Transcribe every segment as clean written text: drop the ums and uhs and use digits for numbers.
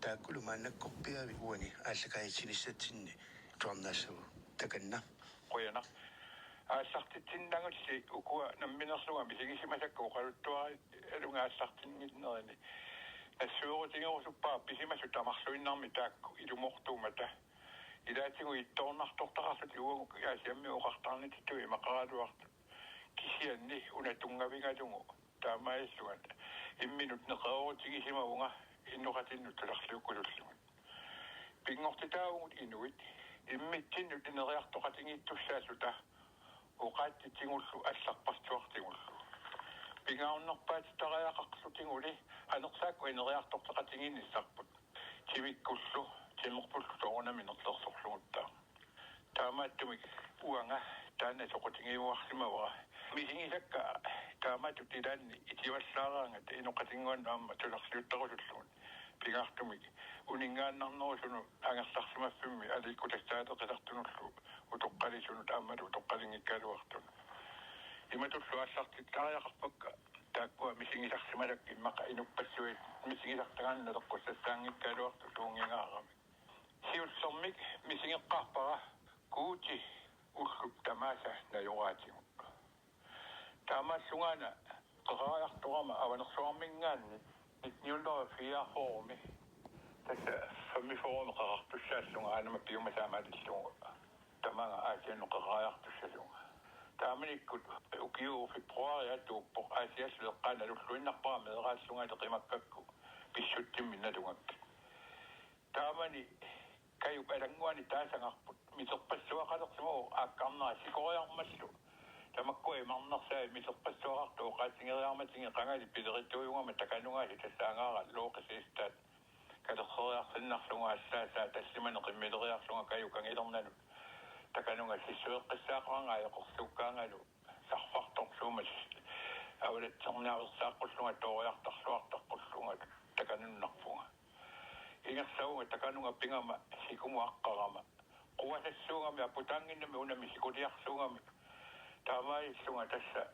taakulu maannakkorpiavi uani ааллакаитсинissатсинни туарнаассаву таканна qoyana аассартитсиннагулси укуа намминерлуга мисигисимасакку оқалуттуари алунга аассартиннитнерини ассуурутингерусуппаа писимасу тамарлуиннарми таакку илумортуумата илаатигу итторнартортақарлут луагу аасиамми оқартарнититуи мақаралуарту кисианни унатунгавингалугу таамаиллугат имминут неқарутигисимавунга иннуқатиннут таларлууккулуллугут пингортитаагут инуит иммитсиннут инериартоқатингиттуссаасута оқааттитсигуллу алларпартуартигуллу пингаарнерпаат тариақақсутингули анерсаакку инериартортоқатингинниссарпут тимиккуллу тимерпуллу тоорнаминерлерсорлугутта таамааттумик уанга таана соқутингиуарлимавара мисигисакка таамаату тилаанни итиваллаараангат инеқатингуаннаама туларлиутторуллугут пигаартумик унингааннарнерусуну ангерларсимаффимми аликкутассаатеқилартунуллу утоққалисуну таамалу утоққалингиккалуартун иматуллу аллартиттариақарпакка тааккуа мисигисарсималак иммақа инуппассуит мисигисартагаанналеққуссассаангиккалуарту туунгингаарами сиуллермик мисигеққарпара куути уллуп тамааса наёраатигу таамааллугаана қеқариарторама аванерсуармингаанни ньюллер фиаформи тасса фаммиформи қеқартуссааллунга аанама пиумасаамаалиллугу тамага аасианну қеқариартуссалунга тааманиккут укиу фебруари атууппо аасиаслеққааналуллуиннарпара меэрааллунга теқимаккакку писсуттимминалугак таамани каюп алангуани таасангарпут мисерпассуақалерсимау ааккарнера сикориармаллу тамаккуи марнерсаа мисерпассуақарту оқаатингериарматинги қангали пилеритуйунгама таканунгаси тассаангаара лоқисистаат калерсериарсиннарлунга ассаасаа тассимане қиммилериарлунга каюкангилерналу таканунга сиссуэққиссаақарангаа яқорсуккаангалу сарфарторсуумас авалатсерниаверсааққуллунга тоориартарлуартарқуллунга такануннарфунга ингерсауга таканунга пингама сикумуаққарама қуасассуугами апутаангиннами унами сикулиарсуугами таамаиллунга тасса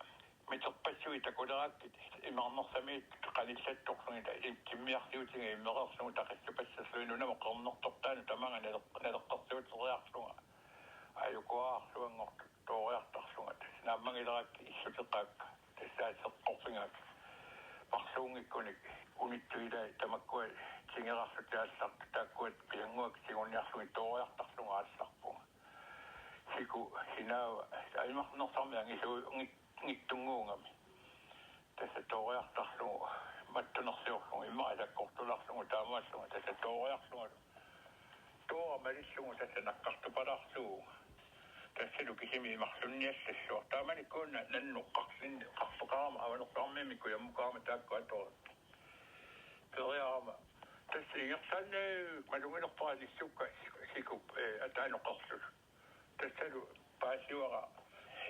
митерпассуи такулерааккит имарнерсами қалиллатторсунита тиммиарсиутинга иммерерсугу тақиссупассассуинунама қернертортаана тамага налеққарсуутериарсунга аюкуаарлуангорт тоориартарсунга нааммагилеракки иссутеқаакка тассаасеққорфингаак парсуунгиккуник униттуила тамаккуа тингерарлутаалларту тааккуат пиангуак сигорниарлуги тоориартарлунга аалларпунга сику хинаава аймарнерсарми ангисуу ngittunguungami tässä tooриартарлугу маттунерсиорлугу иммаалаккортуларлугу таамааллугу tässä тоориарлугу тоомалиллугу tässä наккартупалаарлугу tässä лукисими имарлунниаллассуа тааманиккуунна наннуққарлинни қарфеқарама аванеққармимикку яммукаарма тааккуатоо периарама tässä ингерсанне малунгилерпаалиссукка сикуп атааноқарлу tässä паасиуара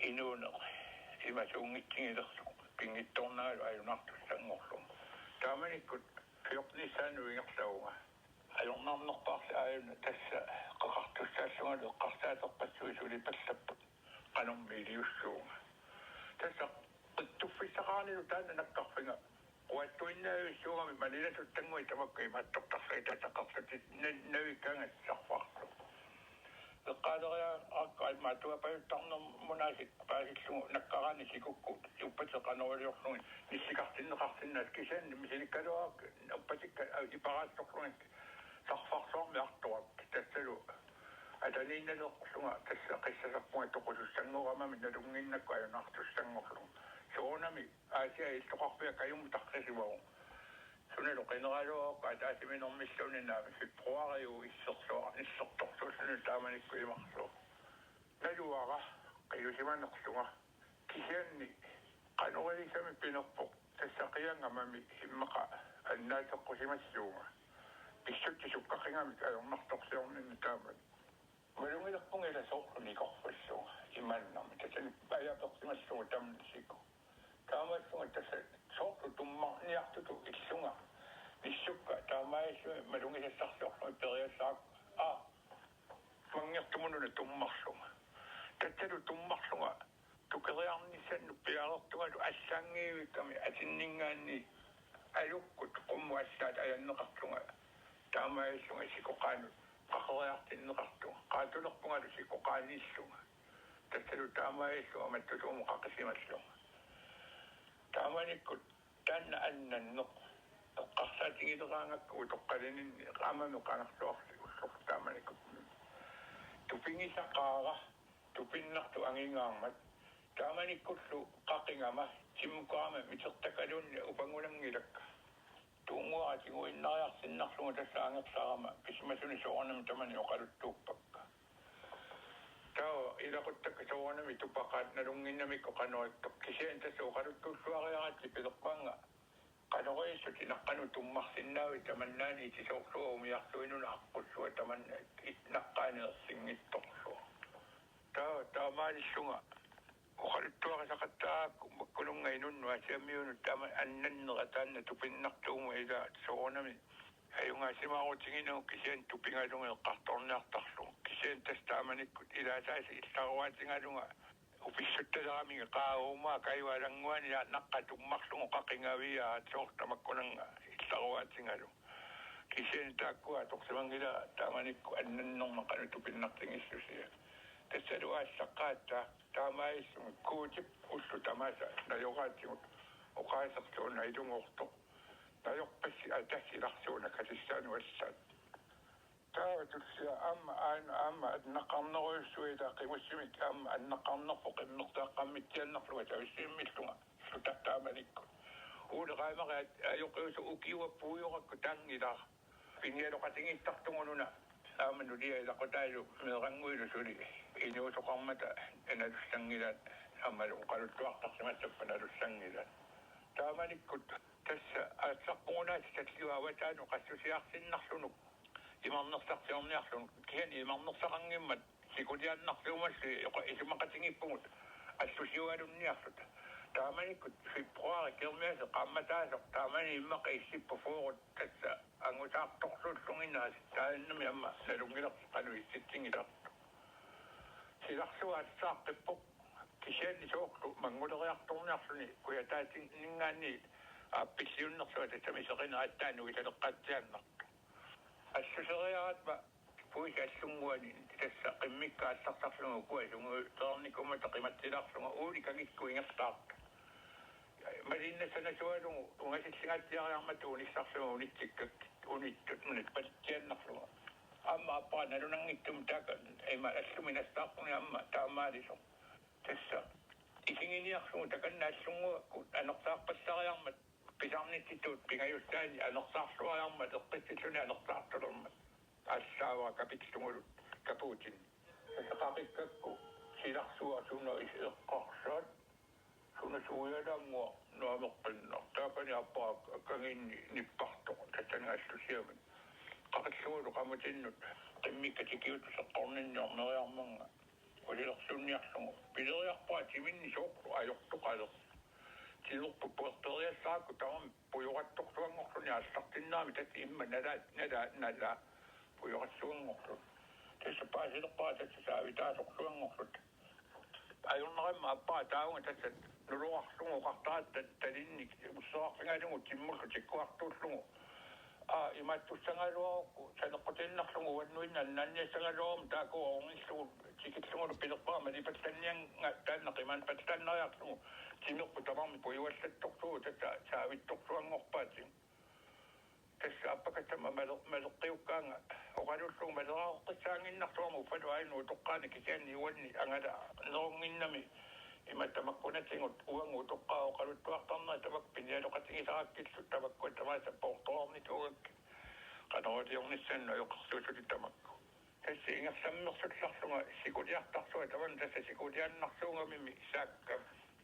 инуунеқ имасуунгитсигилерлу пингитторнааlu аюнартуссангорлу тааманиккут фиорнисаану ингерлауга ajornaarnerpaarla aayuna tassa qaqartussaassунгалу эққарсаатерпассуи сулипаллаппут qanummi iliussuunga tassa qittuffissaqaarnilu taanna nakkarfinga quattuinnaavissуугами малиласуттангуи тамаккуи маттортарлуи татаққарлутит навиккангассарфаарлу эққаалериа ааққаал маатуапаюттарнер мунасик паасиллугу наккараани сикукку уппатеқанерулиорлуги ниссикартиннеқартиннаат кисаанни мисиликкалуаак уппатикка ипараатторлугит сарфарсуарми артуак тассалу атаниинналеққлунга тасса қиссасарпунга тоқусуссангорамами налунгиннакку аюнартуссангорлугу соонами аасиа иллоқарпиа каюму таққисивагу сунелу қинералуааққа атаасиминэрмиллунинаа фебруариу иссерторсуусуну тааманикку имарлу налуара қиусиманерлунга кисианни қанорилисами пинерпоқ тассақиангамами иммақа аннаатеққусимассуунга писсутти суккақингами аёрнарторсиорнинни таамани малунгилерпунгила соорлуникорфаллуга имааннарми тасани паяаперсимассугу тамнисикку таамассуга тасса соорлу туммарниартуту иллунга писсукка таамаиссуи малунгилассарсуорлуи периассаак мангертумунуна туммарлунга татсалу туммарлунга тукериарнissannu пиалертугалу ассаангиивикками атиннингаанни алуккут qummuallaat ayanneqarlunga таамаиллунга сикоқаанут қақориартиннеқартуга qaatulерпунгалу сикоқаанииллунга тассалу таамаиллуга маттусууму қақисималлунга тааманиккут таанна аннаннеқ эққарсаатигилераангакку тоққалининни qaamanu qanartuarli уллортааманиккут тупингисақаара тупиннарту ангингаармат тааманиккуллу қақингама тиммукаама митертакалуунни упангулангилакка туумуаатигуиннариарсиннарлунга тассаангерсаарама кисмасуни соорнами тамани оқалуттууппакка таа илақуттакка соорнами тупақаат налунгиннамикко қануаттоқ кисиан тасса оқалуттууллуариаратти пилерпаанга qanoreissut inaqqanu tummarsinnaavit tamannaani tisoorsua umiarsuinuna aqqussuа tamanna itnaqqaaneersinngittorlua taamaalillunga uqaluttuarisaqattaakku makkulungainunnu asiammiunut tama annannera taanna tupinnartuumu ila soornami ayungaasimaarutiginuu kisian tupingalunga eqqartorniartarlu kisian tas taamanikkut ilaasaasi illaruaatingalunga upissuttasaraminga qaaumaa kaivalanguani naqqatummarlugu qaqingavia soortamakkunanga illaruaatingalu kisian taakkua torsimangila taamanikku annannerma qanutupinnartingissusia tassalu aassaqaatta taamaissunga kuutip ullu tamasa najoraatigut oqaasertuuna ilungortoq najorpassi atassilarsuuna kasissaanu assaat taawatulsia amma adnaqarneruissuita qimussimik amma annaqarnerpo qimmertaaqqammittiannarluga tavissiimmillunga lutattaamanikku uuleqaimaqaat ajoqiusu ukiuappuujoqakku tangilaa pingialoqatingittartungununa aamannulia ilaqutailu meeranguilu suli inuusoqarmata analussangilaat ammalu qaluttuartarsimassappanalussangilaat taamanikkut tassa aassaqqugunaati tatliuavataanu qassusiarsinnarlunuk imarnersarsiorniarlunuk kian imarnersaqangimmat sikuliannarluumalli isumaqatingippungut assusiualunniarlut taamanikkut februari kermiase qammataasuq taamani immaqa issippu fuurut tassa angutaartorluullunginnaas taannami amma nalungilerqalu issitsingilertu silarsuaatsaaqqippuk kisianni soorlu manguleriartorniarluni kuyataatin ningaanni aappilliunnersuat tamiseqina attaanu ilaleqqaatiannartu assuseriaratma puisa allunguani tassa qimmikkaallartarlungu kuasungu toornikumata qimatsilarlunga uulikagikku ingertaartu malinnasanasualungu ungasillingaatiariarmatu unissarlungu unittikkak unittut munat paltiannarlunga amma appaanalunangittum taaka ima alluminastaarpuni amma taamaaliso tassa isinginiarlungu takanna allunguakku anersaarpassariarmat pisarnittituut pingajussaani anersaarluariarmat eqqitsitsuni anersaartulormat allaawa kapitlugulut kapuutin qaqikkakku silarsua suna eqqarsaat suna suuyalanngua nuameqqinnar taakani appaa kanginni nippartoq tatsangaassusiaman qaqilluulu qamutinnut qimmikkatikiyutu seqqorninniorneriarmanga ulilersunniarlugu pileriarpaa timinni soorlu ajortuqaler tilurpu puertoriassaakku taram pujorattorluangorluni allartinnaami tatti imma nala pujoratsuangorlu tassa paasileqqaa tassa saavitaasorluangorlut ajorneramma appaa taunga tassa nuluarlugu qartaat talinnik ussoarlingalungu timmullu tikkuartuullugu imattussangaluarukku saneqqutinnarlugu uannuinna nanniassangaluarum taaku orngillugu tikillungulu pilerpaa malipattannianga taanneqiman pattannariarlugu timirpu tamarmi pujuallattorlugu tassa saavittorluangorpaatin tassa appakattama maleqqiukkaanga oqalullugu maleraaqissaanginnarluarmu ufalu ainu toqqaani kisianni uanni angala nerunginnami imattamakkunatingut uangu toqqaa oqaluttuartarna tamak pinialoqatingisarakkillut tamakku tamaasa portoornituugak qanoriornissannu ajoqersuusuli tamakku tassa ingersammersullarlunga sikuliartarsuga taman tassa sikuliannarsuungamimi saakka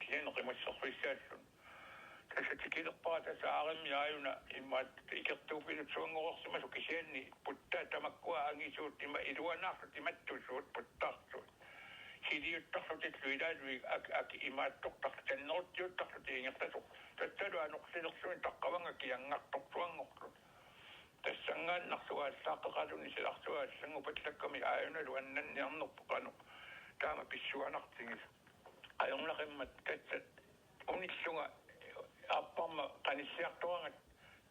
kianeqimussersuissaallun tassa tikilerpaa tassa aarimmi aajuna immaat ikertuupilut suangororsimasu kisianni puttaa tamakkua angisuut ima iluanaarlut imattusuut puttaarsuut siliuttarlutillu ilaalui ak imaattortar tanneruttiuttarlut ingertasuq tassalu anorsilersuin taqqavanga kiangartorsuangorlut tassangaannarsuga allaaqeqaluni silarsuga allangupallakkami aajunalu annanniarnerpu qanuq taama pissuanartingis ajornaqimmat tassat unilluga apparma qanissiartuangat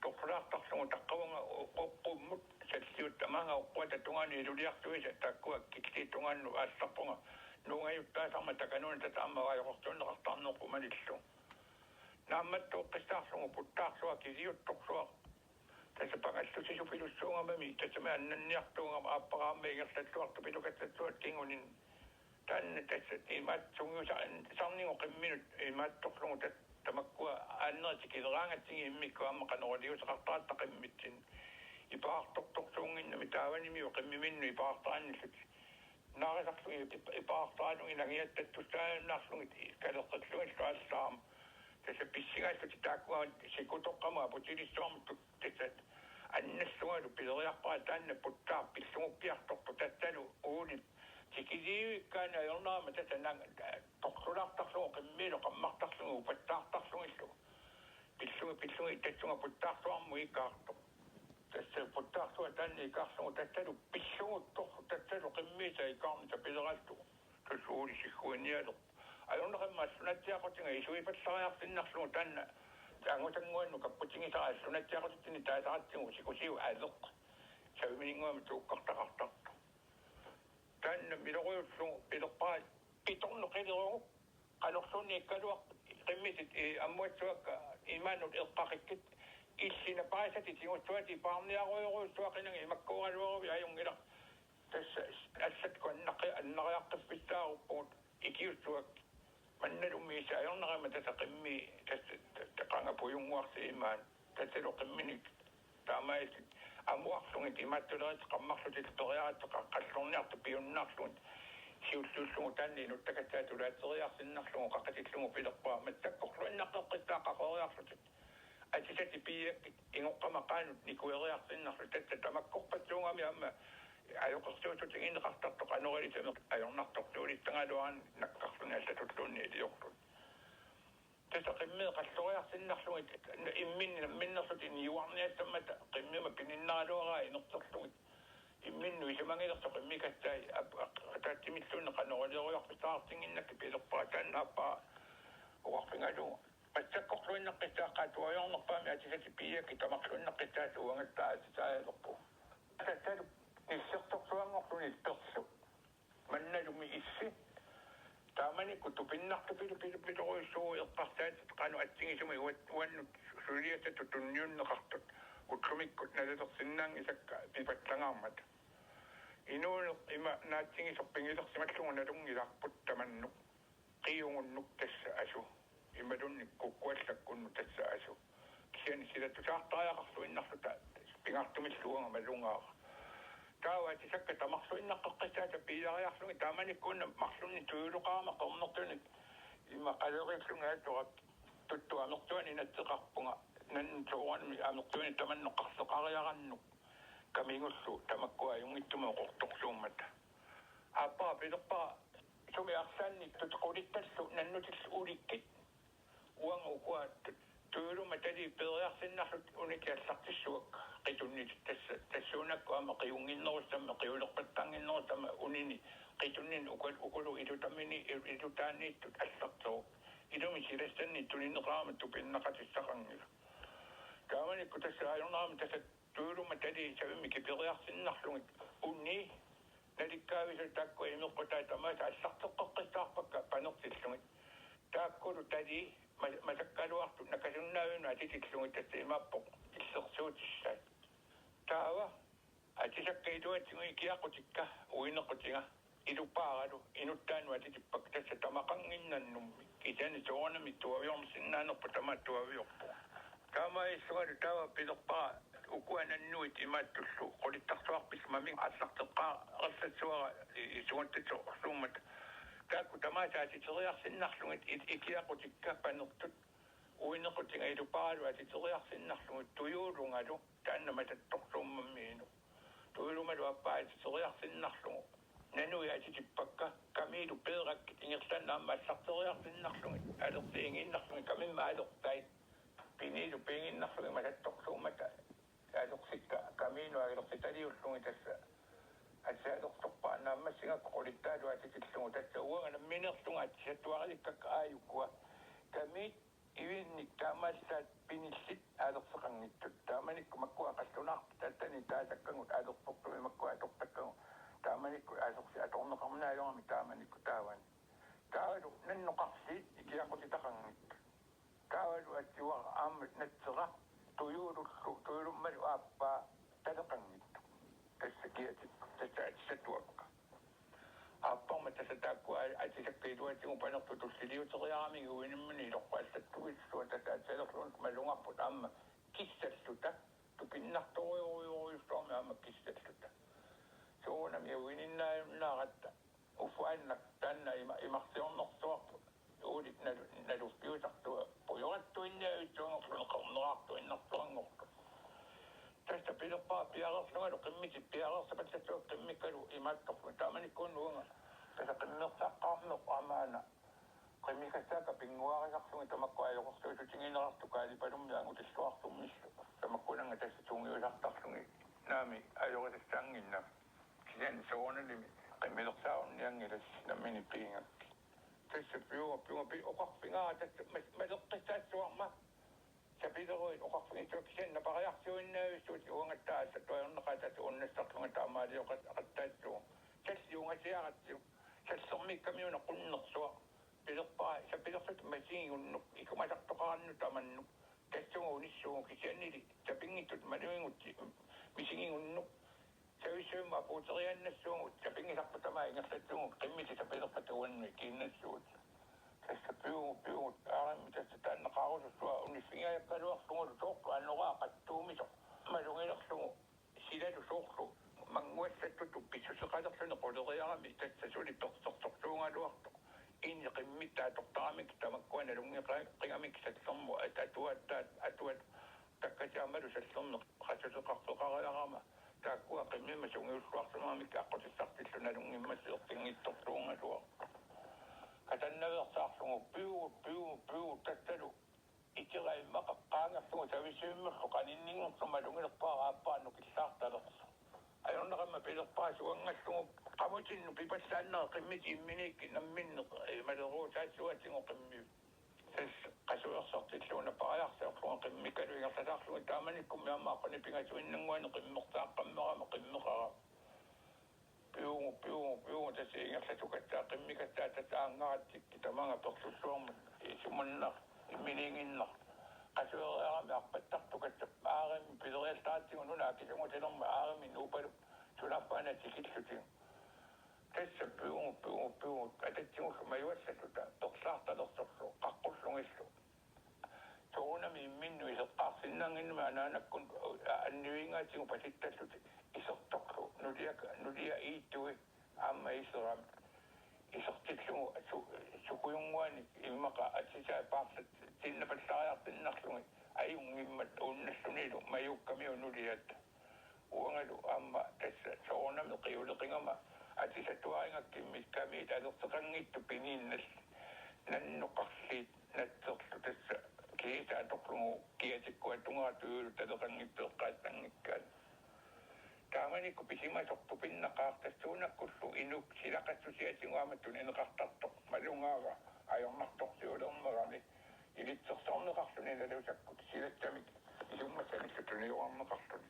torlaartarlugu taqqavanga qoqqummut anga uqwata tungani luliartuisa takkua kitli tungannu aassarpunga nuungajuttaa takanun tatama ajortortunne qartarnerpumalillu naammattu qissaarlugu puttaarluga kisiuttorluga tässä pangallusisupilussuungamami tässä me annanniartuungam aapparaamma igerlalluartu pilukattatsuat kingunin tänne tässä imatsungu sarningo qimminut imattorlugu tamakkua annertikileraangatsingi immikku ammaqanoraliusaqartaatta qimmitsin ipaartortorsuunginna mitaavanimi qimmiminnu ipaartaannillut naarisarlugi ipaartaanugi nagiattattustaannaarlugi kalerqerlugit kaallaam tässä pissigaallut taakkua sikutoqqamaa putilissuarmuttu tässä annassugalu pileriarpaa taanna puttaa pillunguppiartortu tassalu uulit tikiliivikkaana ajornaama tässä torsulartarlugu qimmilu qammartarlugu upattaartarlugillu pillungi tassunga puttaarluarmu ikaartoq tässä puttaarluga taanna ikaarlugu tassalu pillunguttorlu tassalu qimmiisa ikaarnita pilerallu tussuulisikkuinnialu ajornaqammaassunatsiaqotinga isuipallariarsinnarlugu taanna angutanguannu kapputingisaraallunatsiaqotitini taasaqatsingu sikusiu aleq saviminingguama tuuqqartaqartartu taanna miloruullugu pilerpaa pitorneqilirugu qanorluunni ikkaluaq qimmisit ammuatsuakka imaannut eqqaqikkit иллина паасати тигутсуати паарниаруйоруссуақинага имаккууралуаруви аюнгила тасса ассатку аннариаққиспиттааруппугут икиуссуак манналумииса аёрнерама таса қимми тасса тақангапуюнгуарси имаан тассалу қимминик таамаис амуарлугит иматтулерит қаммарлутит периаратто қаллорниарту пиуннаарлугит сиуллууллугу таанни нуттакатсаатулаатериарсиннарлугу қаққатиллугу пилерпаа маттаккорлуиннаққиттааққақориарлутит атисати пиек ингоққамақаанут никуериарсиннарлу татта тамаккорпатсуунгами амма аёқэрсуутут ингинеқартартоқ анорилисаме аёрнартортуулиттангалуаран наккарлуни аллатуллуунни илиорлут таса қиммиэ қаллориарсиннарлугит имминни миннерлут иниуарниассаммата қиммима пининнаралуараа инерторлугит имминну исамангилерсо қиммикассаи тааттимиллуунне қанорилеруйарписаартингиннакки пилерпаа тааннааппаа уарфингалугу паттаккорлуиннаққиссааққаатуайорнерпаами атисати пиякки тамарлуиннаққиссаасууангаттаа атисаалерпу тассалу иссерторсуангорлуни персу манналуми исси тааманикку тупиннарту пилуруиссуу эққартаатит қану атсигисуми уаннут сулиатату тунниуннеқартут утлумиккут налалерсиннаан исакка пипатлагаармат инуунеқ има наатсигисорпингилерсималлугу налунгиларпут таманнук қиунгуннук тасса асу ималунни куккуаллаккунну тасса асу кисиани силаттусаартариақарлуиннарлута пингартумиллуунга малунгаа таавати сакка тамарлуиннаққеққиссаата пиилариарлуги тааманиккуунна марлунни туйулуқаама қорнертуни има қалериллунгаатура туттуамертуани натсеқарпунга наннтууранми аамертуни таманноққарсеқариаранну камингуллу тамаккуа юнгиттума қорторлууммата ааппаа пилерпаа суми арсаанни тутқулитталлу наннутиллу уликкит уангукуа туйулума тали периарсиннарлут уникиаллартиссуак qitunnit tassuunakku ama qiunginnerussama qiulerpattangиннерусама унини qitunnин ukulu ilutammini ilutaanniittut аллартоо ilumi silassanni tulinneqaama tupinneqatissaqangila kaamanikku tassa ajornaama tassa tuuluma tali savimmi kiperiarsinnarlugit unni nalikkaavisa takku imeqqutaai tamaasa аллартеққеққиссаарпакка панертиллугит тааkkulu tali масаккалуарту накасуннаавину атитиллугит тасса имааппоқ иллерсуутиссаат таава атисаккаитуатсигуи киақутикка уинеқутига илуппааралу инуттаану атитиппак тасса тамақангиннаннумми кисани соорнами туавиормсиннаанерпу тамааттуавиорпу таамаиссугалу таава пилерпаа укуананнуит имааттуллу qolittарсуарпис мамин аллартеққаа ассатсуара исугантатсо орлууммат таакку тамаасаатитериарсиннарлугит икиақутикка панертут уинеқутига илуппааралу атитериарсиннарлугит туйуулунгалу тааннамататторлууммаммиину туйулумалу аппаатитериарсиннарлугу нануи атитиппакка камилу пееракки ингерланнаамма аллартериарсиннарлугит алерсиингиннарлуги камимма алертай пинилу пингиннарлуги мататторлууммата алерсикка камину алерситалиуллуги тасса атсаалерторпаа нааммассигакку qolittaalu атитиллугу тасса уангана минерлунга атсаттуараликкакка ааюккуа камит Ivinnik taamassat pinissit aalerseqangittut taamanikku makkua qassunarpa tattani taasakkangut aalerportumi makkua atortakkangut taamanikku aasorsi atorneqarnaalorami taamanikku taavani taavalu nannoqarsiit ikiaqutitaqangit taavalu atsiuar aammat natsera tuyulummalu aappaa taleqangittu tassakiatikku tassatuapka appa tässä takkua atisakkeituatigu panertutussiliuteriarami uinimmani iloqqaassattugissuа tässä atsellerluun malungarput amma kissalluta tupinnartoriuruiuruistormi amma kissalluta suunami uininnaaqatta ufuannak tanna imarsiornersuarpu uulit naluspiusartua pujorattuinnaavitsuangorluneqarnerartuinnartuangorlu tästä pilerpaa pialerlugalu qimmiti pialersapatsatsuaq qimmikkalu imaattorlu taamanikkuunnuunga tässä qimmersaqqaarneq amaana qimmikassaaka pinguarisarlugi tamakku ajororsuusutinginerartukaali palummiaangutissuartummissu tamakkunanga tässä tungiusartarlugi naami ajorisassaanginna kisan soonalimi qimmilersaarniangilas nammini piingakki tässä piunga oqarpingaa tässä maleqqissaassuarma sapileruit oqarpingitsuak kisanna pariarsuinnaavissut uangattaassa toiorneqatatu unnassarlunga taamaaliоqattaatsugu salliungasiaratsu sallermikkamiuna qunnersuaq pilerpaa sapilersut masigunnuq ikumasartoqarannu tamannuq tassungu unissugu kisannili sapingittut manuingutti misingingunnuq savissuumma apuuteriannassuungu sapingisarpu tamaa ingertatsuungu qimmiti sapilerpatuannui kiinnassuut tässä piungu aarammi tässä taanneqaarusussua uniffingajakkaluarlungulu soorlu annoraaqattuumisoq malungilerlugu silalu soorlu manguassattutu pissuseqalerluni quleriarami tässä suli persorsorsuungaluartoq inni qimmittaa tortaramik tamakkuana lungiqingamik sallermu atuat takkasiamalu sallerneq qasuseqarfeqariarama taakkua qimmima sungiussuarsunaamik aqqutissartilluna lungimmassiortingittorluungaluaq katannaversaarlugu piu tassalu ikeraimaqaqqaangerlugu savissuimmerlu qaninningerluma lungilerpaaraappaannu kissaartalersu ajorneqamma pilerpaa suangallugu qamutinnu pipassaanneqa qimmiti imminikki namminneq maleruusaassuatingu qimmi qasuersortilluuna pariarsiorlugu qimmikalu ingertasaarlugu taamanikkum miammaaqani pingasuinnanguani qimmersaaqammerama qimmeqara piungu tässä ingertatukattaa qimmikattaa tässä aangarattikki tamanga persussuarma sumunnar immininginnar qasueriarami arpattartukatsa aarami pilerialtaatigu nunaakisangutilerma aarami nuupalu sunappaana tikillutin tässä piungu atatsingullu majuassatuta persaartalersorlu qaqqullugissu suunami imminnu iseqqaarsinnanginnuma anaanakkun annuingaatigu pasittalluti isertorlu nulia iittui amma iserami isertillugu sukuyunguani immaqa atsisaa paarsat sinnapallariartinnarlugi ajungimmat unnassunilu majukkamiu nuliatta uangalu amma tässä soonami qiuleqingama atisatuaringakkimmis kamiit alerseqangittu piniinnas nannoqarliit natserlu tässä kiisaatorlugu kiatikku atungaatuyulu taleqangitteeqqaattangikkaat taamanikku pisimasortu pinnaqaartassuunakkullu inuk silaqassusiatingu amattun ineqartartoq malungaaga ajornartorsiulernerami ilitsersorneqarluni nalusakkut silattamik isummassanissuttuni juarneqarluni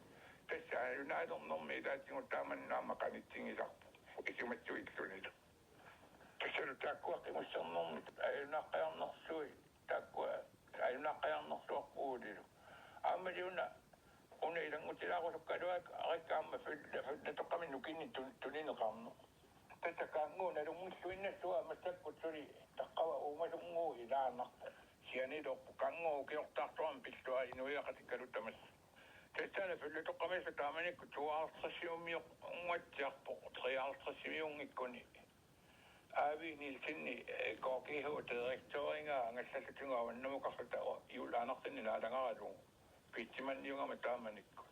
tässä ayunaalernermi ilaatingu taamannaama qanitsingisarpu isumatsuiksunilu tassalu taakkuaqqimussernermi ayunaqqajarnersui taakkua ayunaqqajarnersuarpuulilu aamaliuna una ilangutilaaqusukkaluak arikkaamma fyllatoqqamin nukinni tunineqarneq tässä kaanguuna lungissuinnassua massakkut suli taqqava uumasunguu ilaanarpa sianilorpu kanguu kiortaartuam pillua inuiaqatikkaluttamassa tässäne fyllatoqqamissa taamanikku tuaartrasiumioq ungatsiarpoq triaartrasimiungikkuni aaviinilsinni kookihuuterirektoringa angassallutiнгуаваннамуқарлута юлаанартинни наалангaralu питсиманниунгама тааманикку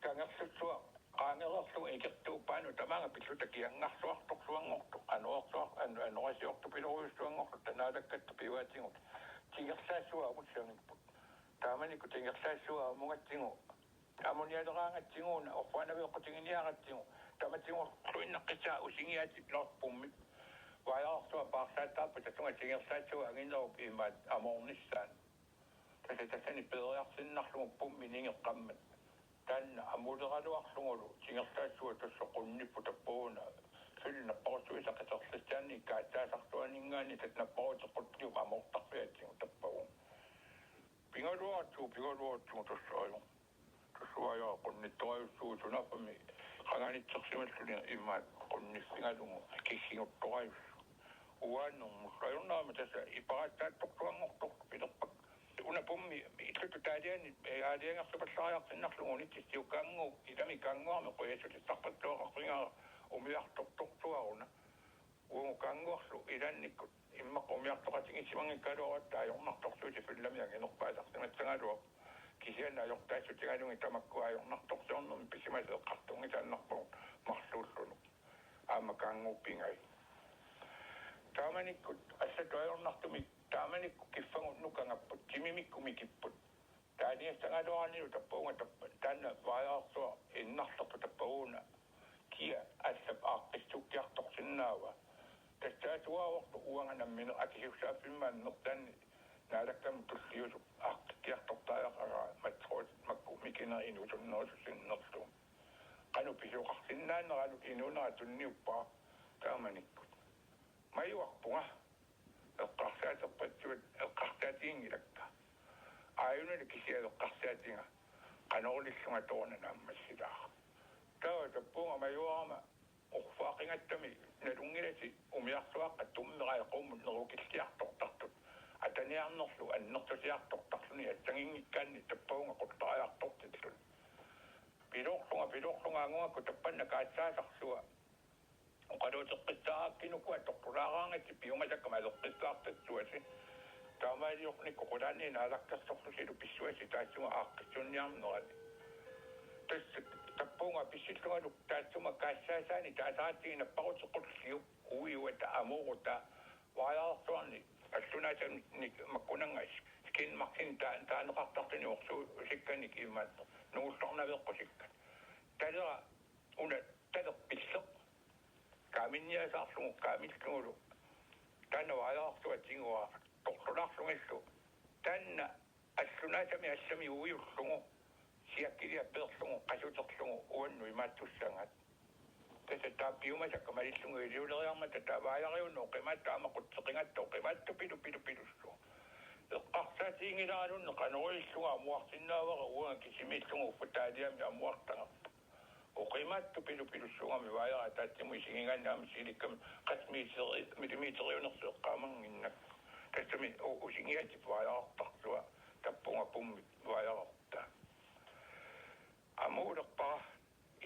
кангерсутсуа qaangerlerlugu ikertuuppaanu tamaanga pilluta kiangarsuartorluangortu anuorsuartu pileruissuangortu tanaalakkatta piuatingut tigersaassuа amussangippu taamanikku tigersaassuа amungatsingu amonialeraangatsinguna orfuanaveeqqutinginiaratsingu tamatsingu luinneqqissaa usingiaatilerpummi vajaarsuа paarsaataappa tatsunga tigersaassuа anginerup imaat amornissaan Tasani pederarsinnarlugu pumminingeqqammat taanna amuleraluarlugulu tingertaassuga tassoqunnippu tappuuna sylnapparussui saqaterlitaanni kaattaasartuaningaani tatnapparutequttium amortarpiatsigu tappagu pingaluartu tassaalu tassuaja qunnittorajussuu sunapami qanganitsersimalluni immaat qunniffingalugu kissinguttorajussu uaannum sayunnaama tasa iparattaattortuangortor pilerpak una pommi itlutu taadiani aadiangarsupallaariarsinnarlugu nittistiukaangu idami kaanguarmi qoyassutistarpattuaqarringaa umiartortortuaruna uungu kaanguarlu ilannikkut immaq umiartoqatingissimangikkaaluarattaa ajornartorsuuti fillamianginerpaasartimatsangalua kisianna ajortaassutigalungi tamakku ajornartorsuornumi pisimaseeqqartungisaannarpugu marluullunu aama kaanguuppingai taamanikkut assatuajornartumi taamanikku kiffangut nukangapput timimikkumikipput taaniassangaluarnilu tappuunga taanna vaajaarsua innarlertu tappaguuna kia allap aaqqissukkiartorsinnaawa tassaasuaavortu uanganammine akisiussaaffimmaanner taanni naalakkam tulliusuk aaqqikkiartortaajaqaraa matruut makku mikiner inusunnerusussinnertu qanu pisuqarsinnaanneralu inunera tunniuppaa taamanikkut mayuarpunga eqqarsaateppatsut eqqarsaatiingilakka aayunali kisialeqqarsaatiga qanorlillunga toornanaammassilaa tawa tappuunga mayuarama orfaaqingattami nalungilasi umiarsuaqqa tummeraa qommun nerukilliartortartut ataniarnerlu annertusiartortarluni atsanginngikkaanni tappuunga quttarajartortitlun pilorlunga angungakku tappanna kaatsaasarlua qaluuteqqissaaqakkinuku attortulaaraangatti piumasakka maleqqissaartatsuasi taamaaliornikku qulaanni naalakkersorlusilu pissuasi taassunga aaqqissunniarnerani tass tappuunga pissillugaluk taassuma kaassaasaani taasaatiginapparutequlliu uiuata amuruta vaajaarssuarni allunaasani makkunangas skinmarsin taaneqartartani orsu sikkanik immaat nuullarnaveeqqusikka talera una talerpilleq kaaminniasaarlugu kaamillungulu taanna vaajaarssuatingua torlunaarlungallu taanna allunaasami allami uiullugu siakkiliappeerlugu qasuterlugu uannu imaattussangat tasa taappiumasakka malillungu iliuleriarmata taavaajariunnu oqimaattu qutseqingatta oqimaattu pilupilussu eqqarsaatiingilaalunne qanorillunga amuarsinnaavara uanga kisimillungu uffutaaliami amuartangarpa oqimaattu pilupilussungami vaajara taattimu isingingannaami silikkami qasmiiteriunersueqqaamanginnak tassami usingiatip vaajarartarsua tappunga pummit vaajararta amuulerpara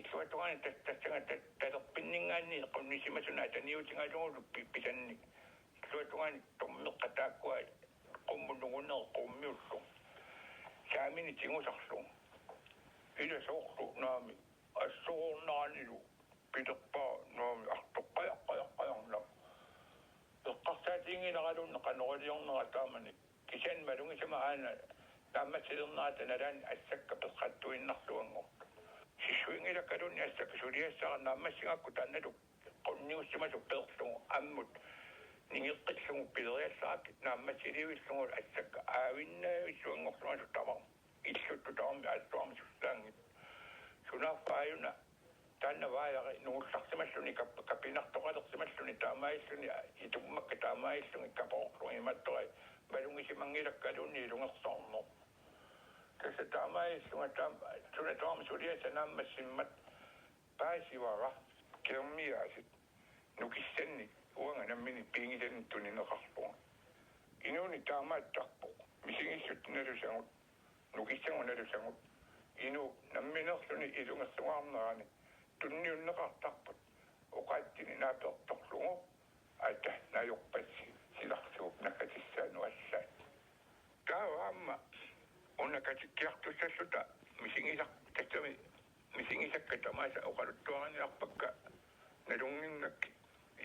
itluatugani tassanga talerpinningaanni qunnissimasuna taniutingalungulu pisanni itluatugani tommeqqataakkua qummunnugunner qummiullu saamini tingusarlu ilasoorlu naami assuurnaanilu pilerpaa naami artoqqajaqqajaqqajarlam eqqarsaatiingineralunne qanoraliornera taamani kisan malungisama aana taammatsilernerata nalaani assakka peqqattuinnarluangortu sissuingilakkalunni assakka suliassara naammassigakku taannalu qunniussimasu peerlugu ammut ningeqqillugu pileriassarakkit naammatsiliuillungul assakka aavinnaavisuangorlumasu tamar illuttu tamarmi alluarmi sussaangit sunaaffaajuna taanna vaajari nuullarsimalluni kapinartoqalersimalluni taamailluni itummakka taamaillungi kaporlugi imattorai malungisimangilakkalunni ilungersornor tasa taamaillunga suna tamarmi suliassa naammassimmat paasivara kermiaasit nukissanni uanga nammini piingisanittuninneqarpunga inuni taamaattarpu misingissut nalusangut nukissangu nalusangut inu namminerluni ilungersuarnerani tunniunneqartarput uqaattini naapertorlugu ata najorpassi silarsuup nakkatissaanu allaat taavaamma unnakatikkiartussalluta misingisaq tassami misingisakka tamaasa uqaluttuaraniarpakka nalunginnakki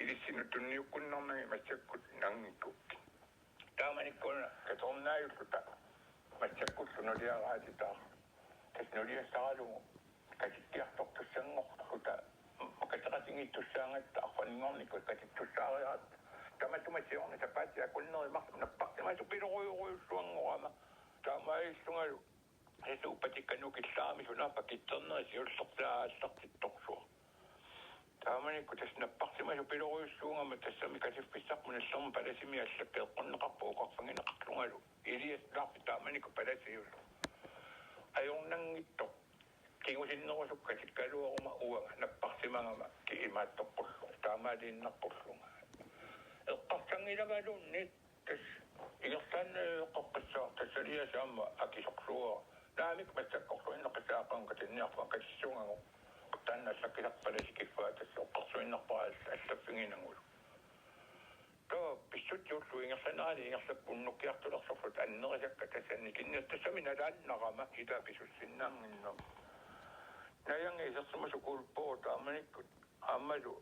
ilissinu tunniukkunnarnagi matsakkut nangikkukki taamanikkuna katornaajulluta matsakkullu noliaraatitaa tasnoliassaralugu katikkiartortussanngorluta makateqatingittussaangatta arfaningornikku katittussaariarat tamattumasiorni tapaatiakunnerimar nappartimasu piloruйuruйussuangorama maistungalu se upatikanu kisaami suna pakittorna siullertaallartittorsuo taamani kutasna parsima jupiloruissuungama tassami kasifissaq munallerma palasimi allakkeeqqorneqarpu uqarfangineqarlungalu ilias laarpi taamani ku palasiullu ajornangittoq kigusinnerusukka sikkaluoruma uanga napparsimangama kiimaattoqqullu taamaaliinnerpullunga eqqarsangilagalunni tas igersanna qoqqissaar tassaliya saama akisoqluo naamik massakkorluinneqisaaqanka tinniarfan katissuungagu tanna sakkilarpalasikiffa tassoqqarsuinnerpaa allaffinginangulu to pissut jullu ingersanaali ingersappunnukkiartulersorlut annerisakka tassanni kinniattassami nalaannarama ida pisussinnaanginnam nayangi isersumasukuluppoo taamanikkut aammalu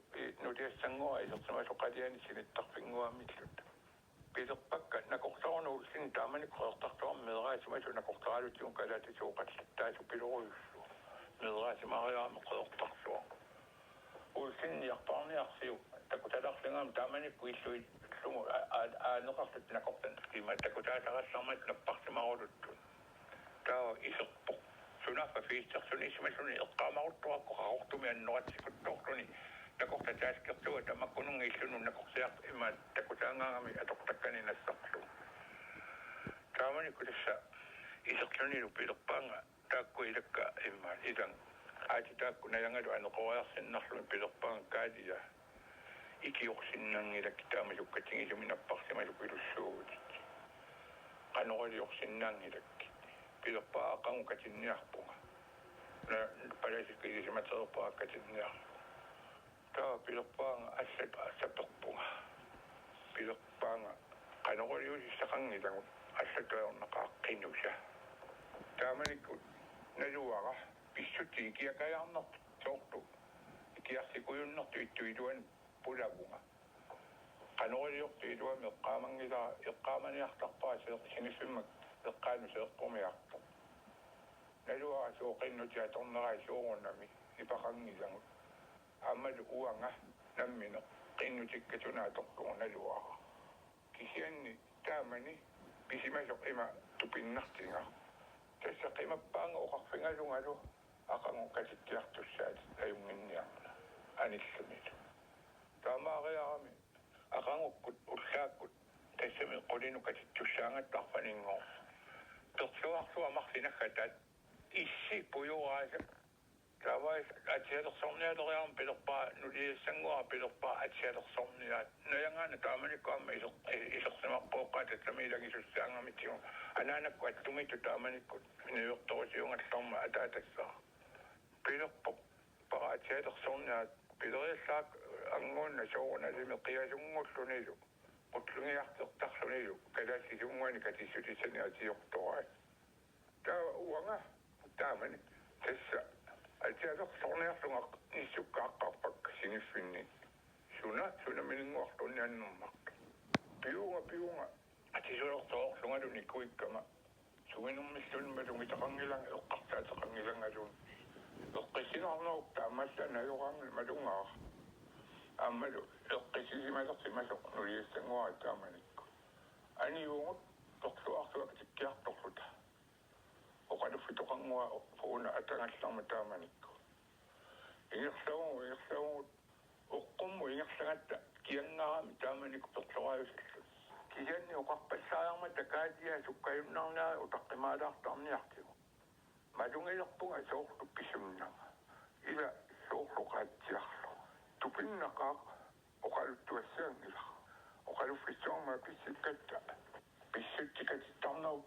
nutiassangua isersumasukaliani sinittarfinguamillut piserpakka nakorsornuulsin taamanik qoortartormeeraasimasu nakortaalution kalaatisuuqallattaasu piloruyullu meeraasimaariaama qoortarsuo ulsinniarparniarsiu takutalarsingaam taamanikku illui lumu aaneqarlut nakortan tiima takutaalarallarmat napparsimaruluttun taa iserpoq sunaffa fiistersunismassuni eqqaamaruttuaqku qaqortumi annoratsikuttorluni nakortataaskkertua tamakkununga illunu nakorsiaq ima takutaangaangami atoqtakkani nassarlu taamanikku tassa iserlunilu pilerpaanga taakku ilakka imma isan aati taakku nayangalu aneqoriarsinnarluni pilerpaanga kaaliya ikiorsinnangilakki taamasukkatingisumi napparsimaluku ilussuugutik qanoraliorsinnaangilakki pilerpaa aqangu katinniarpunga na palasikkilisimaterpaa katinniarlu taa pilerpaanga assaperpunga pilerpaanga qanoraliusissaqangilangu assatoornaqaaqqinnusa taamanikku naluara pissuti ikiakajaarnertu soortu ikiarsikuyunnertu ittuiluan pulagunga qanoraliortu iluami eqqaamaniartarpaa sinissummak eqqaanu seeqqumiartu naluara sooqinnuti atornerai soorunami ipaqangilangu aammalu uanga nammine qinnutikkatunaa torlugu naluara kisianni taamani pisimasoq ima tupinnartinga tassa qimappaanga uqarfingalungalu aqangu katikkiartussaat ajunginniarna anillumilu taamaariarami aqangukkut ullaakkut tassami qulinu katiktussaangattarfaninngor tersuarsuа marsinaggatat issi pujuraasa taavais atialersornialeriarma pilerpaa nuliassangua pilerpaa atialersorniaat nayangaana taamanikku amma isersimarpuoqqaa tassami ilagisussaangamittigu anaanakku attumitu taamanikku niuertorusiungallarma ataatassaa pilerpoq para atialersorniaat pileriallaak anguunna soorunalimi qiasunngullu qutlungiartertarlunilu kalassisunguani katissutisani atiortorai taa uanga taamani tassa atialersorniarlunga nissukkaaqqarpak siniffinni suna milinguartunniannermartu piunga atisulertoorlungalu nikuikkama suinummissunmalungitaqangilang eqqartaataqangilangalun eqqisinerneruk taamassa nayoqaangil malungaa aammalu eqqisisimalersimasoq nuliassangua taamanikku aniuungut torsuarsuak tikkiartorluta oqaluffitoqangua fuuna atangallarma taamanikku ingersagungu oqqummu ingersangatta kiangaarami taamanikku torsoraajusallu kisanni oqarpassaayarma takaatia sukkayunnarnaa utaqqimaalaartarniartigu malungilerpunga soorlu pisumnanga ila soorluqaatsiarlu tupinnaqaaq oqaluttuassaangila oqaluffissoorma pissikkatta pissuttikatittarnau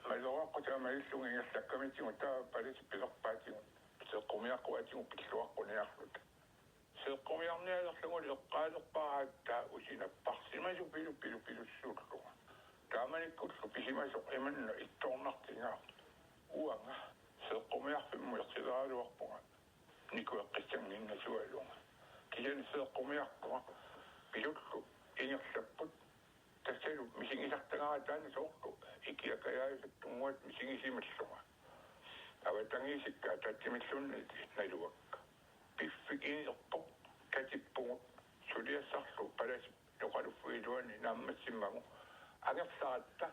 maloraqutaamaillunga ingersakkamitingu taa palisi pilerpaatigu seqqumiaquatigu pilluaqquniarlut seqqumiarnialerlunguli eqqaalerparaattaa usinapparsimasu pilussuulluga taamanikkullu pisimasoq imanna ittoornartingaa uanga seqqumiarfimmu ersilaaluarpunga nikueqqissanginnasualunga kisan seqqumiarpunga pilullu ingersapput tassalu misingisartangaraataani soorlu ikiakajaajusattunguat misingisimalluga avatangiisikkaa tattimillunni naluakka piffikiinerpoq katippungut suliassarlu palasi noqaluffuiluani naammassimmagu angersaratta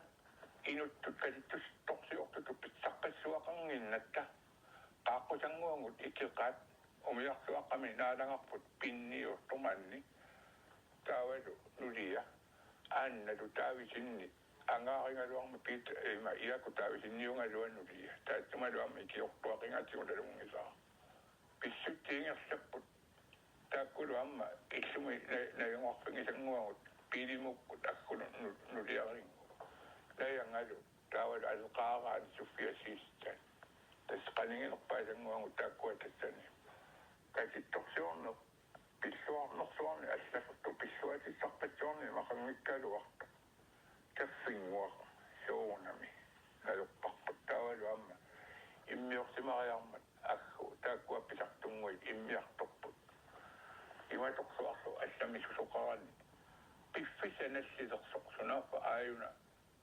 inuttut kalittus torsiortut natta qaqqusangguangut ikkiqaat umiarsuaqqami naalangarput pinniurtumanni taavalu nulia annatu taavisinni angaaringaluarma piit ima iaku taavisinniungaluannulia taattumaluarma ikiortuaqingaatigunalungisaa pissuttiingersapput taakkuluarma issumi najungorfingisanguangut piilimukkut akkulu nuliaringu nayangalu taavalu alqaaraani suffiasiistan tasqaninginerpaasanguangut taakkuatassani kasittorsuorneq pissuarnersuarni allafuttu pissuatissarpatsuarni maqangikkaluarta kaffinguaq suunami nalupparput taavaluamma immiorsimariarmat aggu taakkuappisartunguit immiartorput imatorsuarlu allamisusoqarani piffisanassilersorsunaappa aayuna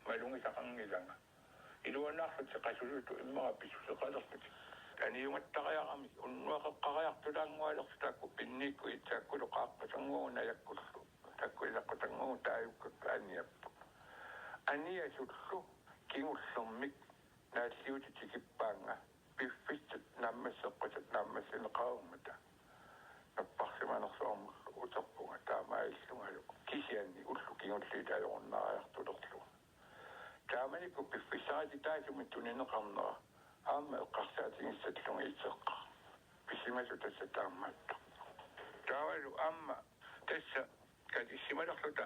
malungisaqangilanga iluanaarlut qasulutu immara pissuseqalerput aniumattaqayarami unnuaqeqqariartulaangualersu taakku pinniikku itsaakulu qaaqqasanguuna yakkullu taakku ilaqqasanguun taayukkakka aniappu aniasullu kingullermik naalliutitikippaanga piffistut nammasseqqasat nammasseneqarummata napparsimanersuarmullu uterpunga taamaillungalu kisianni ullu kingulliitaajornariartulerlu taamanikku piffissaati taasumit amma eqqarsaatigiссатлунга итсеққа писимасу тасса тааммаатта таавалу амма тасса кадиссималерлута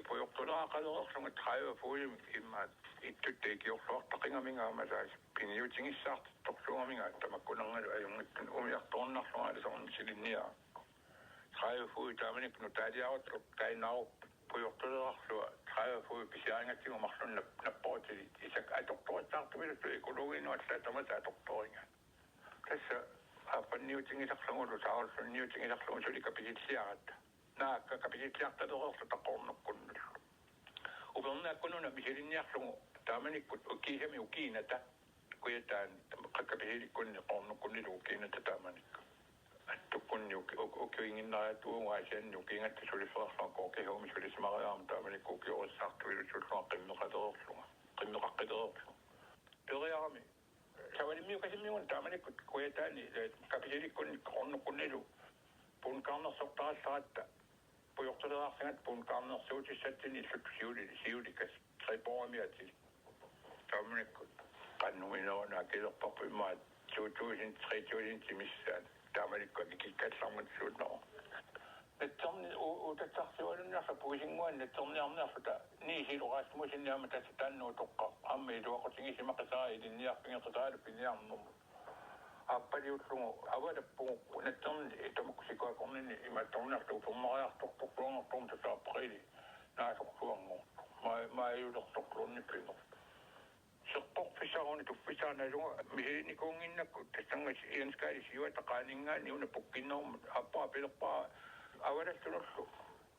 поёртулаақалерерлунга траава фуулим иммаат иттуттеикиорлуартақингамингаамалаас пиниутингиссаартторсунгамингаа тамаккунергалу аюнгиттун умиарторнарлунга алисорнисилинниа траава фууи тааманикну таалиарутлу кайнаару поёртулерерлуа траава фууи писиаангатсигу марлунна наппоотили исак аторторитсаартумилутту экологинуалла тамата аторторинга тасса аппанниутингисарлугулу сааруллунниутингисарлугу сули капитиллиаратта наакка капитиллиарталерерлу тақорнуккуннуллу упернааккунуна мисилинниарлугу тааманиккут уккисами укиината куятаани капитилликкунни қорнуккуннилу укиината тааманикку аттуккунни укиингиннариаттуунгаасианни укиингатта сулифферерлуа коокихуми сулисмариаарма тааманикку укиорissаартуилу суллуа қиммеқалерерлуга қиммеқаққилерерлу периарами савалиммиукасиммиун тааманиккут куятаани капитилликкунни қорнуккуннилу пункаарнерсортаралларатта puyortuleraarsangat punkaarnersuutissatini illut siulikas tripoamiatili taamanikkut qannumineruna kilerparpu immaat 2023 timissaat taamanikku ikikkallarmat suutnero natserni utatsarsualunnersa puisinguan natserniarnersuta niisiluqaasmusinniama tassa taannuutoqqa amma iluaqutigisimaqasaa ilinniarpingeqisaalu piniarnermu appaliullungu avalappungu natserni tamakkusikuakornini imattornertu upermariartortorluangertorm tasaappaqili naasorsuangu maayulertorluunnippingo seqqorfissaruni tuffisaanalunga mihilinikuunginnakku tassangas ianskaalis iuataqaaningaani una pukkinnermut appaa pilerpaa avalassunullu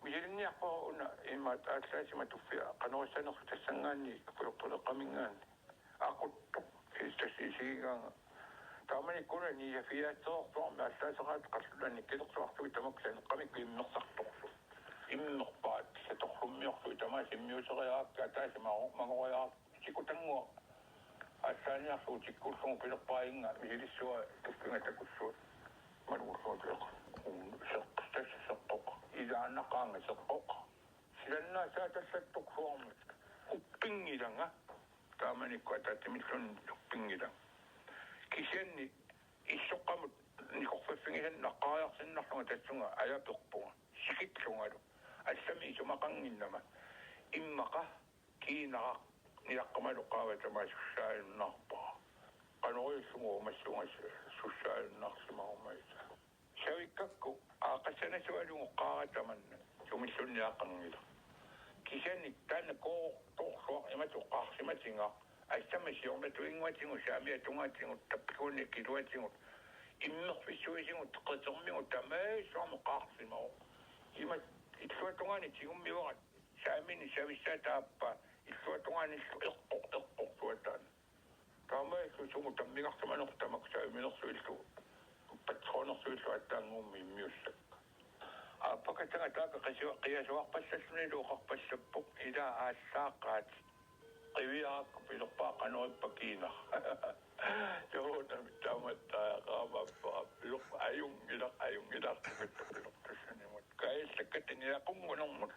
mihilinniarpaa una immaat aallaasima tuffia qanerissanersu tassangaanni pulertuleqqamingaani aquttoq istasiisigigaanga taamanikkuna niiafiaatseertuarma allaaseqaat qallulanni kilersuartui tamaksaneqqamikku immersartorlu immerpaat satorlummiorlu tamaa simmiuseriaakka taasimaangoriaar sikutangua allaaniarlu tikkullugu pilerpaayinga misilissua tuffingatakussuut malugulluutileq seqqoq ilaannaqaanga seqqoq silannaa saatallattorsuarmut uppingilanga taamanikku ataattimillun uppingilanga kisianni issoqqamut nikorfaffingisan naqqaariarsinnarlunga tatsunga ajaperpunga sikitlungalu allami isumaqanginnama immaqa kiinara niaqqamalu qaavatama sussaalunarpaa qanoruyullugu umassunga sussaalunarsimarumaita savikkakku aaqassanasualungu qaaratamanna sumillunniaqqangila kisianni taanna koortorsuaq imatuqqaarsimatinga ассамасиорнатуингуатингу саамиатунгаатингу таппикуунни килуатингу иммерфиссуисингу теққитермингу тамаасуарну қаарсимао има иллуатунгаани тигуммиуарат саамини сависсаатааппа иллуатунгаани эққоқсуатаан таамаасу сугу таммигартаманер тамаксааминерсуиллу патронерсуиллу аттаангуумми иммиуссак аппакатага таaka қиасуарпассаллунилу оқарпассаппоқ илаа аассааққаат Qiviaq pilorpaaqanoi pakina. Jona mitamata qaamappa pilor ayungilaq pilortussani mut kaillakatini aqungunermut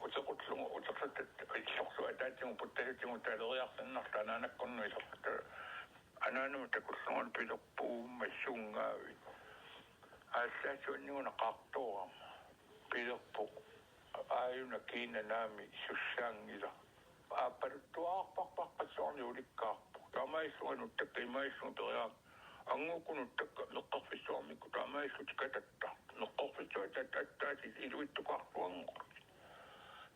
utaqutlugu utaqsattat ilsorsuataatigu puttasiutigu taleriarsinnarta anaanakkornuisorta anaanuma takullugun pilorpuumma suungaavi аассаасуаннигуна qaartuuram pilorpu aayuna kiinanaami sussaangila ааппалуттуаарпарпарпассуарни уликкаарпу таамаиссуанут таккимаиссу периаа ангуукунут такка леққарфиссуармикку таамаиссу тикататта леққарфиссуататтаати илуиттуқарпуангу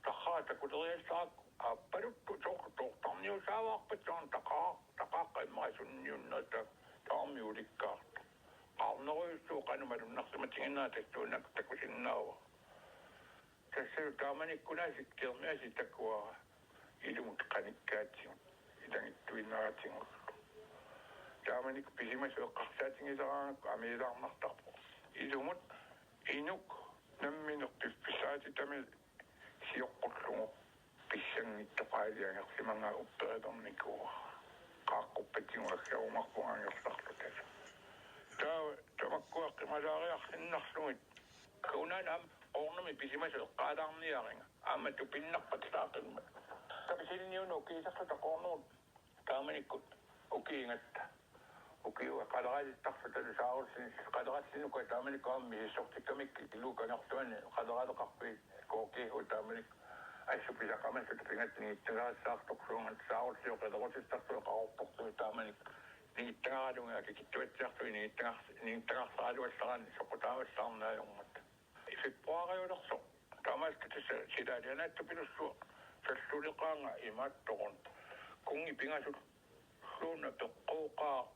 тахаата кулериалсаакку ааппалутту тоортарниусааваарпатсуарн тақааққиммаисунниунната таами уликкаарту qaarneruissuuqanumalunnarsima tiginnaatastuunak takusиннаава тассу тааманиккунаасик кермиаси таккуара илумут qanikkaatigut илангиттуиннаратингу тааманик писимасуэққарсаатингисараанакку амиилаарнартарпу илумут инук намминерписсаати тами сиоққуллугу писсангиттоқаалиангерсимангаа уппериторникуа qaаққуппатингуаккаумарпугаангерларлу тасу тамаккуаққималаариарсиннарлугит кунанам орнами писимасуэққаалаарниаринга аамату пиннарпатсаақимма Kapisilinniunu ukiisarluta qornuut taamanikut ukiingatta ukiuga qaleralittarfutalu saarulsin qalerallinuka taamanikkaammi hissortikkamikki iluukanertuani qaleraleqarpi kooki utaamanik ассуписақамассут пингатнигиттагарассаартоқсуунgat saarulsiu qalerutittartu qaorportu taamanik нигиттагаалунга кикиттуатсиартуи нигиттагарсаалуаллараани соқутааваллаарнааюрмат фебруариулерсо таамаалкатисса силаалианаатту пилуссуа саллулеқаанга имааттоқун кунги пингасут сууна пеққоуқаа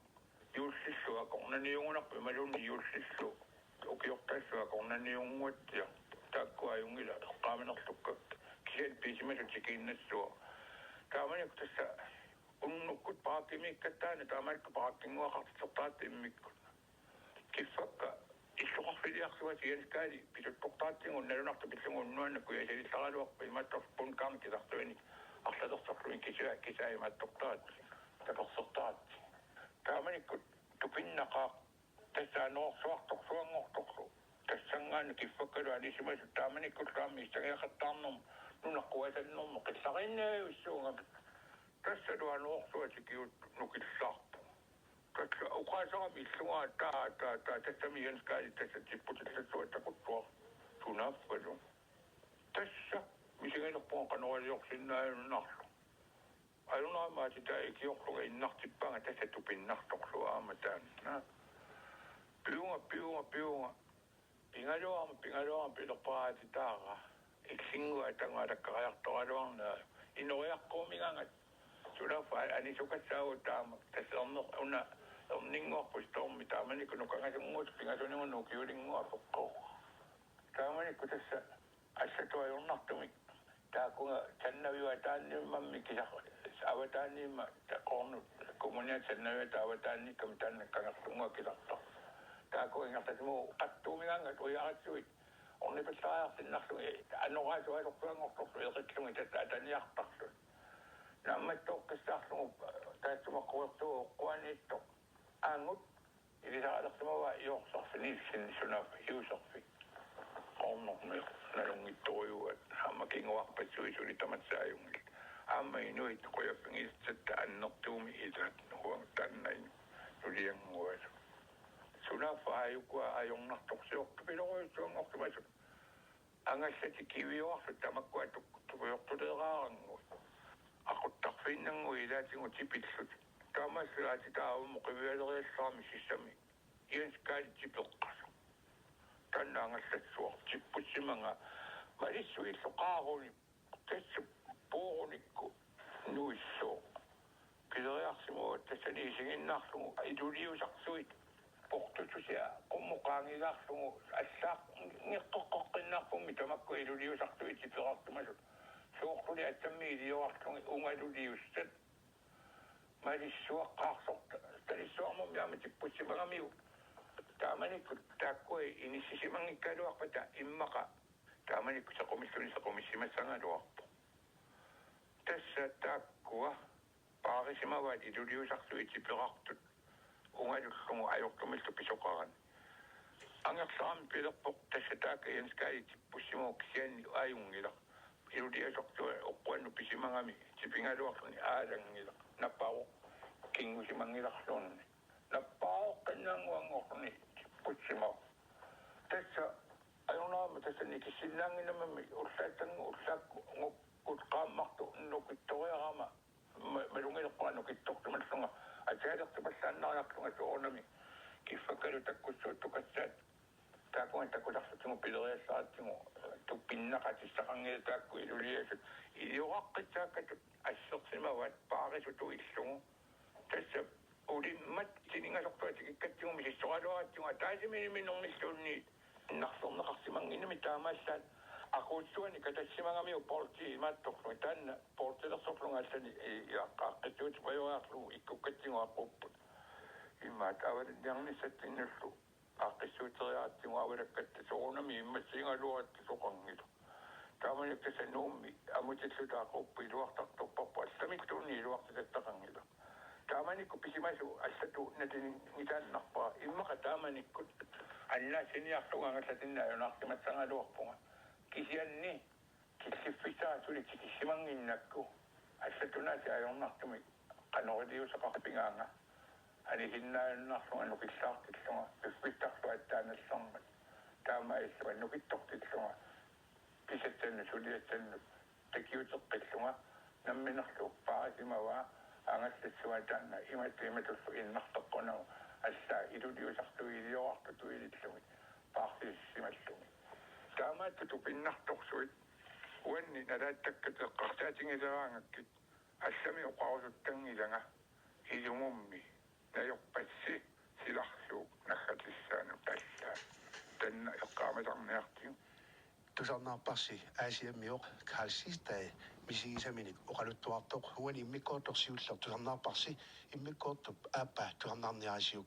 юулсиссуа корнаниунгунарпи малуни юулсиссу укиортассуа корнаниунгуаттиа тааккуаюнгила эққааминерлукка кисал писимасут сикииннассуа тааманик тасса уннуккут паакимиккаттаани таамаикка пааккингуақартитсертаатти иммиккут киффакка иллоқарфилиарсуа сигалкаали писуттортаатсигу налунарта пиллугуннуаннакку ясалилларалуарпа имааттарпун каамкисартуини арлалерсарлуин кисаимааттортаат таперсертаат тааманиккут тупиннақаа тассааноорсуарторсуангорторлу тассангаана киффаккалу алисимасу тааманиккут таами истагиақаттаарнерм нунаққуасаннермо қиллариннаависсуунгам тассалуаноорсуа сикиут нукиллаарпу татла уқаасарами иллугаа таа тассамиянскаали тассатиппутиллассуа такуттуар тунааппалу тасса мисигалерпуа каноралиорсиннааюннарлу алунаамаати таикиорлуга иннартиппага тассатупиннарторлу ааматаанна пиунга пингалуарма пилерпараати таара иксингуа тангуалаккариарторалуарна инориаққуумигангат сунафа анисукассаагу таама тассернер уна орнингуарпусторми тааманикку нукангасунгуут пингасунингуну киулингуа пеққоо тааманикку тасса ассатуайорнартумик таакунга таннавиуа таанниммамми кисар аватааннимма тақорнут коммуниат таннавиа тааватаанниккам тааннаккангерлунгуа кисартар таакуингартасму қаттуумигангат уяратсуит орнипаллариарсиннарлуги анораасуалорпуангорторлу еқитлунги тасса атаниартарлу намматтоққиссаарлугу таатсумаққуертуу қуаниитто аангут илисаалерсумава иорсарфини синнисунаф иусерфи орнорми налунгитториуат хаммакингуарпассуисули таматсааюнгил аама инуит қуяппингиссатта аннертууми илаат нуан таннайн тулиангуас сунафа аюкуа аёрнарторсиорпу пилоруйссуангортумасу ангассати кивиуарсу тамаккуатук тупиортулеераарангу aquttarfinnangu ilaatigu tipillut taamassulaati taavummo qivialeriallaarmi sissami ianskaali tipeqqasu tannaangallatsuar tippussimanga malissuilluqaaruni tassu puurunikku nuissoo pileriarsimuat tassaniisinginnaarlugu iluliusarsuit portutusia qummuqaangilaarlugu allaaq ngiqqoqqoqqinnaarpummi tamakku iluliusartuit tiperartumasut суорлуни аттаммиилиорарлуги унгалулиуссат малиссуаққарсорта талиссуармум яама типпуссимагамиу тааманикку тааккуи иниссисимангиккалуарпата иммақа тааманикку сеқумиссимассангалуарпу tässä takkua paarisimavaat iluliusarluiti perartut ungalullungu ajortumiltu pisoqaran angersaam pilerpoq tässä taakka jenskaiti pussimuuk sianni ajungila iluliasortu oqquannu pisimangami tipingaluarluni aalangila napao kingusimangilarlunni napao qannaanguangorni pussimo tässä ajornaama tässä nikissinnaanginamami ullaatangu ullaakku ngukut qaammartu nukittoriarama malungileqqua nukittortumallunga ataalertumallaannaariarlunga soornami kiffakalu takkussuut tukassaat taakunga takularsutingu pileriassaatingu tuppinnaqatissaqangila taakku iluliasut iliuqaqqitsaakatut assersimavaat paarisutu illungu tässä ulimmat siningasortuati kikkattingu misissoqaluarattingu taasiminiminormilluunni narsorneqarsimanginami taamaassaat aquutsuani katassimangamio porti maattorlungi taanna portilersorlunga allani iaqaaqqittuut payoraarlugu ikkukattingu aquupput immaat avalinniarnissattinnullu aaqqissuuteriarattingu avalakkatta soornami immassiingaluaratti soqangilu taamanik tassa nuummi amutilluta aquuppu iluartartorparpu allamittuunni iluartitattaqangilu taamanikku pisimasu allatu natini ngitaannarpaa immaqa taamanikkut annaasiniarluga ngallatinnaayunartimatsangaluarpunga kisianni kissiffisaasuli kissimanginnakku allatunaasi ajornartumi qanoriliusaqarpingaanga anihinnaayunnarlunga nukillaartillunga piffittarlu attaanallarmat taamaissuga nukittortillunga pisatsannu suliatsannu takiuteqqillunga namminerlu paasimawa angassassuga taanna imatullu innartoqqunau alla iluliusartu iliorartutu ilillumi paarsisimallumi taamaattu tupinnartorsuit uanni nalaattakkatеққартаатингилераангаkkit allami uqarusuttanngilanga ilumummi najorpassi silarluuk naggatissaanu tallaa tanna eqqaamasarniartiu tusarnaarparsi aasiammiоq kaalsiistai misigisaminik oqaluttuartoq huani immikkoortorsiullar tusarnaarparsi immikkoortup aappa tusarnaarniaasiuk